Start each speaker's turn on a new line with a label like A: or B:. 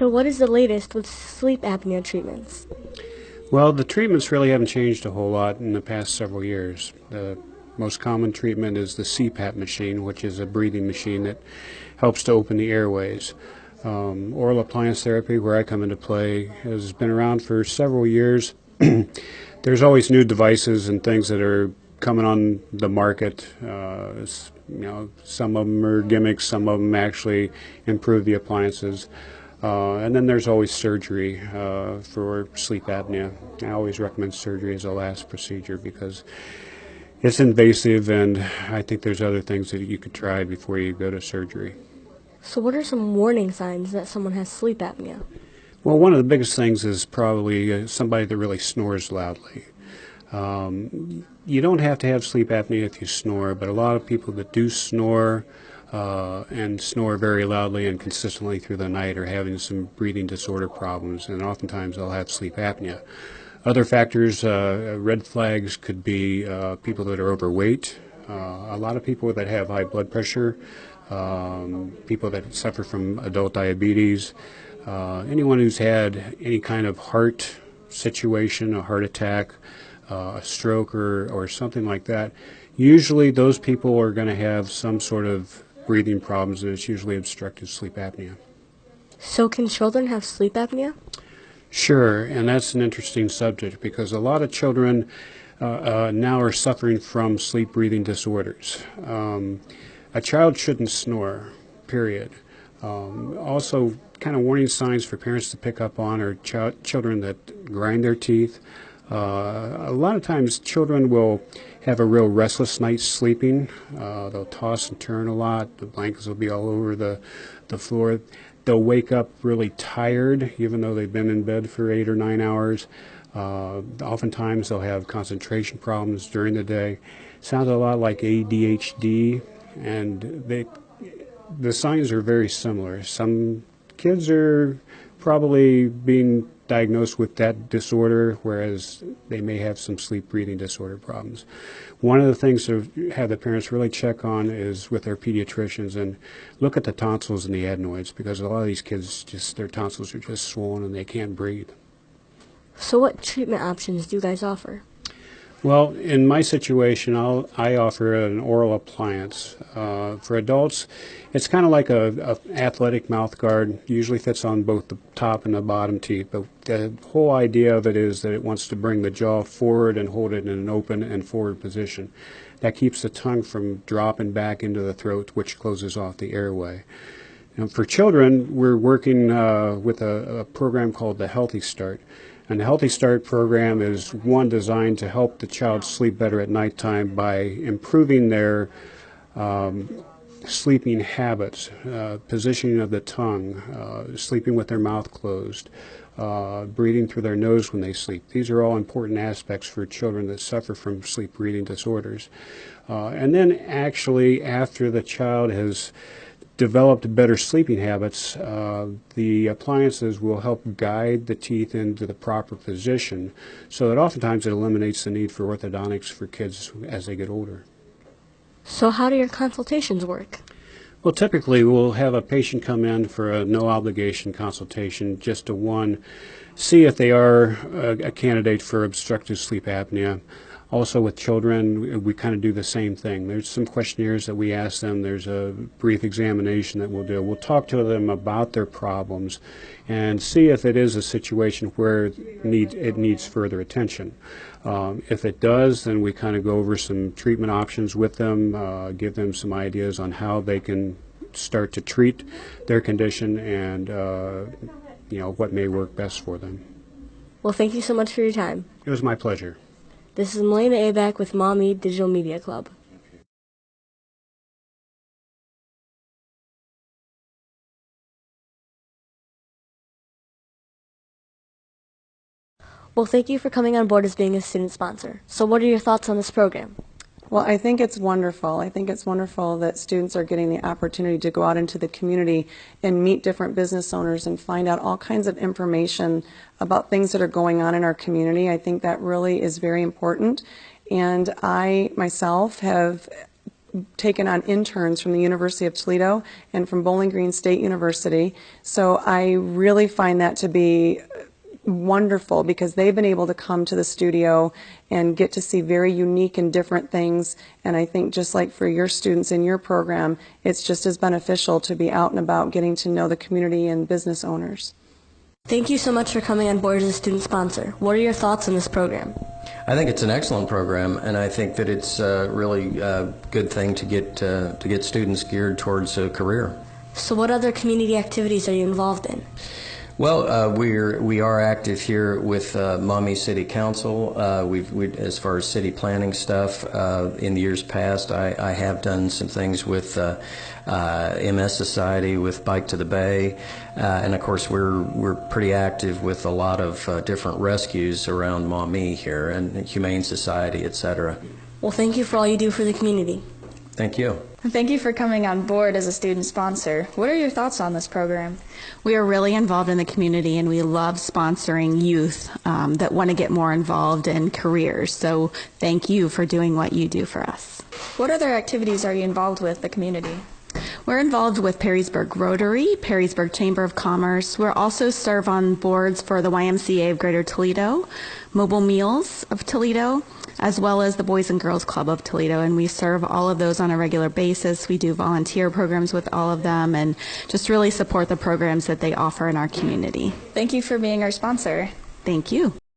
A: So what is the latest with sleep apnea treatments?
B: Well, the treatments really haven't changed a whole lot in the past several years. The most common treatment is the CPAP machine, which is a breathing machine that helps to open the airways. Oral appliance therapy, where I come into play, has been around for several years. There's always new devices and things that are coming on the market. Some of them are gimmicks, some of them actually improve the appliances. And then there's always surgery for sleep apnea. I always recommend surgery as a last procedure because it's invasive, and I think there's other things that you could try before you go to surgery.
A: So what are some warning signs that someone has sleep apnea?
B: Well, one of the biggest things is probably somebody that really snores loudly. You don't have to have sleep apnea if you snore, but a lot of people that do snore and snore very loudly and consistently through the night are having some breathing disorder problems, and oftentimes they'll have sleep apnea. Other factors, red flags, could be people that are overweight, a lot of people that have high blood pressure, people that suffer from adult diabetes, anyone who's had any kind of heart situation, a heart attack, a stroke, or something like that. Usually those people are going to have some sort of breathing problems, and it's usually obstructive sleep apnea.
A: So can children have sleep apnea?
B: Sure, and that's an interesting subject because a lot of children now are suffering from sleep breathing disorders. A child shouldn't snore, period. Also, kind of warning signs for parents to pick up on are children that grind their teeth. A lot of times children will have a real restless night sleeping. They'll toss and turn a lot. The blankets will be all over the floor. They'll wake up really tired even though they've been in bed for 8 or 9 hours. Oftentimes they'll have concentration problems during the day. Sounds a lot like ADHD, and the signs are very similar. Some kids are probably being diagnosed with that disorder, whereas they may have some sleep breathing disorder problems. One of the things to have the parents really check on is with their pediatricians and look at the tonsils and the adenoids, because a lot of these kids, just their tonsils are just swollen and they can't breathe.
A: So what treatment options do you guys offer?
B: Well, in my situation, I offer an oral appliance. For adults, it's kind of like a athletic mouth guard. Usually fits on both the top and the bottom teeth. But the whole idea of it is that it wants to bring the jaw forward and hold it in an open and forward position. That keeps the tongue from dropping back into the throat, which closes off the airway. Now, for children, we're working with a program called the Healthy Start. And the Healthy Start program is one designed to help the child sleep better at nighttime by improving their sleeping habits, positioning of the tongue, sleeping with their mouth closed, breathing through their nose when they sleep. These are all important aspects for children that suffer from sleep breathing disorders. And then actually after the child has developed better sleeping habits, the appliances will help guide the teeth into the proper position, so that oftentimes it eliminates the need for orthodontics for kids as they get older.
A: So how do your consultations work?
B: Well, typically we'll have a patient come in for a no obligation consultation just to see if they are a candidate for obstructive sleep apnea. Also with children, we kind of do the same thing. There's some questionnaires that we ask them. There's a brief examination that we'll do. We'll talk to them about their problems and see if it is a situation where it needs further attention. If it does, then we kind of go over some treatment options with them, give them some ideas on how they can start to treat their condition and what may work best for them.
A: Well, thank you so much for your time.
B: It was my pleasure.
A: This is Melena Abak with Mommy Digital Media Club. Well, thank you for coming on board as being a student sponsor. So what are your thoughts on this program?
C: Well, I think it's wonderful. I think it's wonderful that students are getting the opportunity to go out into the community and meet different business owners and find out all kinds of information about things that are going on in our community. I think that really is very important. And I myself have taken on interns from the University of Toledo and from Bowling Green State University. So I really find that to be wonderful because they've been able to come to the studio and get to see very unique and different things. And I think just like for your students in your program, it's just as beneficial to be out and about getting to know the community and business owners.
A: Thank you so much for coming on board as a student sponsor. What are your thoughts on this program?
D: I think it's an excellent program, and I think that it's really a good thing to get students geared towards a career.
A: So what other community activities are you involved in?
D: Well, we are active here with Maumee City Council. As far as city planning stuff, in the years past, I have done some things with MS Society, with Bike to the Bay, and of course we're pretty active with a lot of different rescues around Maumee here, and Humane Society, etc.
A: Well, thank you for all you do for the community.
D: Thank you.
E: Thank you for coming on board as a student sponsor. What are your thoughts on this program?
F: We are really involved in the community, and we love sponsoring youth that want to get more involved in careers. So thank you for doing what you do for us.
E: What other activities are you involved with the community?
F: We're involved with Perrysburg Rotary, Perrysburg Chamber of Commerce. We also serve on boards for the YMCA of Greater Toledo, Mobile Meals of Toledo, as well as the Boys and Girls Club of Toledo, and we serve all of those on a regular basis. We do volunteer programs with all of them and just really support the programs that they offer in our community.
E: Thank you for being our sponsor.
F: Thank you.